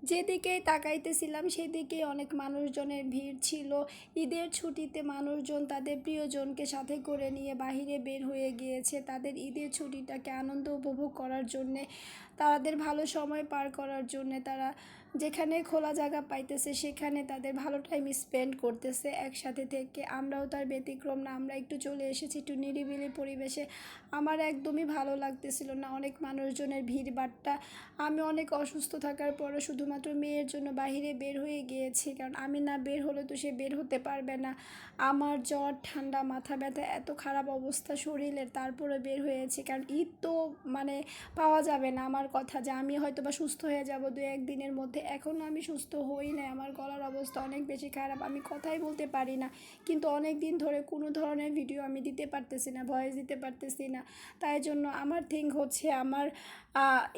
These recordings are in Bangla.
যেদিকেই তাকাইতেছিলাম সেদিকেই অনেক মানুষজনের ভিড় ছিল। ঈদের ছুটিতে মানুষজন তাদের প্রিয়জনকে সাথে করে নিয়ে বাহিরে বের হয়ে গিয়েছে তাদের ঈদের ছুটিটাকে আনন্দ উপভোগ করার জন্যে, তাদের ভালো সময় পার করার জন্যে। তারা যেখানে খোলা জায়গা পাইতেছে সেখানে তাদের ভালো টাইম স্পেন্ড করতেছে একসাথে থেকে। আমরাও তার ব্যতিক্রম না, আমরা একটু চলে এসেছি একটু নিরিবিলি পরিবেশে। আমার একদমই ভালো লাগতেছিল না অনেক মানুষজনের ভিড়ভাট্টা। আমি অনেক অসুস্থ থাকার পরও শুধুমাত্র মেয়ের জন্য বাহিরে বের হয়ে গিয়েছি, কারণ আমি না বের হলে তো সে বের হতে পারবে না। আমার জ্বর, ঠান্ডা, মাথা ব্যথা, এত খারাপ অবস্থা শরীরের, তারপরে বের হয়েছি। কারণ ঈদ তো মানে পাওয়া যাবে না। আমার কথা যে আমি হয়তো বা সুস্থ হয়ে যাব 2-1 দিনের মধ্যে, এখনও আমি সুস্থ হই নাই। আমার গলার অবস্থা অনেক বেশি খারাপ, আমি কথাই বলতে পারি না। কিন্তু অনেক দিন ধরে কোনো ধরনের ভিডিও আমি দিতে পারতেছি না, ভয়েস দিতে পারতেছি না। তাই জন্য আমার থিঙ্ক হচ্ছে আমার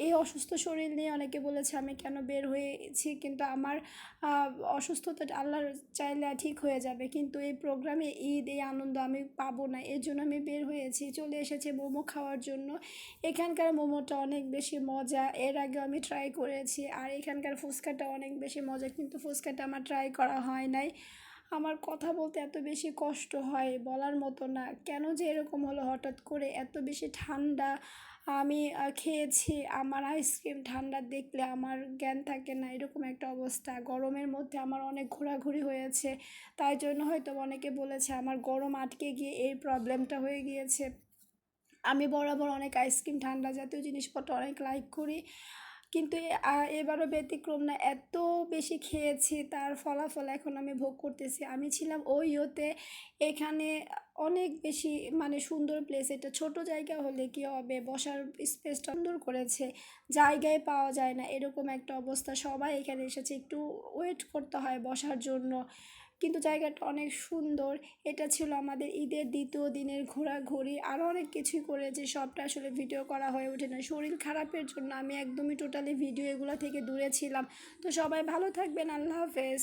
এই অসুস্থ শরীর নিয়ে অনেকে বলেছে আমি কেন বের হয়েছি, কিন্তু আমার অসুস্থতা আল্লাহর চাইলে ঠিক হয়ে যাবে, কিন্তু এই প্রোগ্রামে ঈদ এই আনন্দ আমি পাবো না। এর জন্য আমি বের হয়েছি, চলে এসেছি মোমো খাওয়ার জন্য। এখানকার মোমোটা অনেক বেশি মজা, এর আগেও আমি ট্রাই করেছি। আর এখানকার ফুচকাটা অনেক বেশি মজা, কিন্তু ফুচকাটা আমার ট্রাই করা হয় নাই। আমার কথা বলতে এত বেশি কষ্ট হয় বলার মতো না, কেন যে এরকম হলো হঠাৎ করে। এত বেশি ঠান্ডা আমি খেয়েছি, আমার আইসক্রিম ঠান্ডা দেখলে আমার জ্ঞান থাকে না, এরকম একটা অবস্থা। গরমের মধ্যে আমার অনেক ঘোরাঘুরি হয়েছে, তাই জন্য হয়তো অনেকে বলেছে আমার গরম আটকে গিয়ে এই প্রবলেমটা হয়ে গিয়েছে। আমি বরাবর অনেক আইসক্রিম ঠান্ডা জাতীয় জিনিসপত্র অনেক লাইক করি, কিন্তু এবারও ব্যতিক্রম না। এত বেশি খেয়েছি, তার ফলাফল এখন আমি ভোগ করতেছি। আমি ছিলাম ওই ইয়েতে, এখানে অনেক বেশি মানে সুন্দর প্লেস। এটা ছোট জায়গা হলে কি হবে, বসার স্পেসটা সুন্দর করেছে, জায়গায় পাওয়া যায় না এরকম একটা অবস্থা। সবাই এখানে এসেছে, একটু ওয়েট করতে হয় বসার জন্য, কিন্তু জায়গাটা অনেক সুন্দর। এটা ছিল আমাদের ঈদের দ্বিতীয় দিনের ঘোরাঘুরি, আরও অনেক কিছুই করেছি, সবটা আসলে ভিডিও করা হয়ে ওঠে না শরীর খারাপের জন্য। আমি একদমই টোটালি ভিডিও এগুলো থেকে দূরে ছিলাম। তো সবাই ভালো থাকবেন, আল্লাহ হাফেজ।